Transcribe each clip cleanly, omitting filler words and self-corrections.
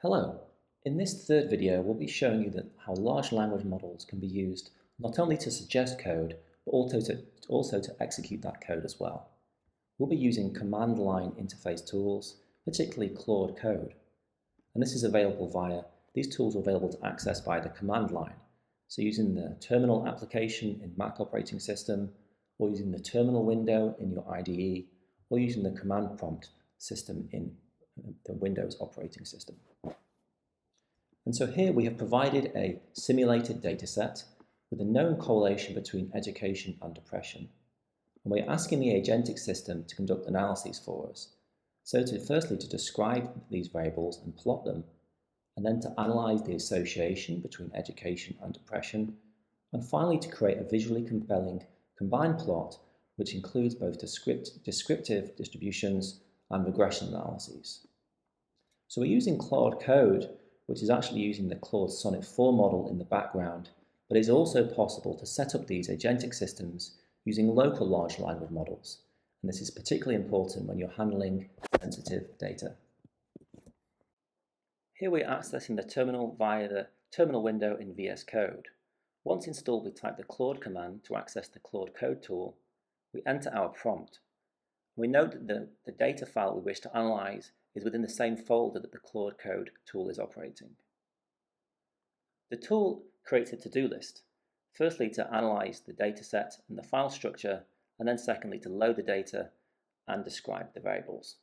Hello. In this third video, we'll be showing you how large language models can be used not only to suggest code, but also to execute that code as well. We'll be using command line interface tools, particularly Claude Code. And this is available these tools are available to access by the command line. So using the terminal application in Mac operating system, or using the terminal window in your IDE, or using the command prompt system in the Windows operating system. And so here we have provided a simulated dataset with a known correlation between education and depression. And we're asking the agentic system to conduct analyses for us. So firstly to describe these variables and plot them, and then to analyze the association between education and depression, and finally to create a visually compelling combined plot which includes both descriptive distributions and regression analyses. So we're using Claude Code, which is actually using the Claude Sonnet 4 model in the background, but it's also possible to set up these agentic systems using local large language models. And this is particularly important when you're handling sensitive data. Here we're accessing the terminal via the terminal window in VS Code. Once installed, we type the Claude command to access the Claude Code tool. We enter our prompt. We note that the data file we wish to analyze is within the same folder that the Claude Code tool is operating. The tool creates a to-do list, firstly to analyze the dataset and the file structure, and then secondly to load the data and describe the variables.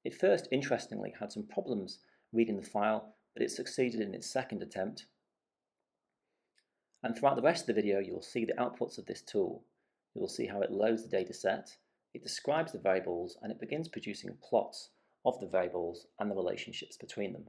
It first, interestingly, had some problems reading the file, but it succeeded in its second attempt. And throughout the rest of the video, you will see the outputs of this tool. You will see how it loads the dataset, it describes the variables, and it begins producing plots of the variables and the relationships between them.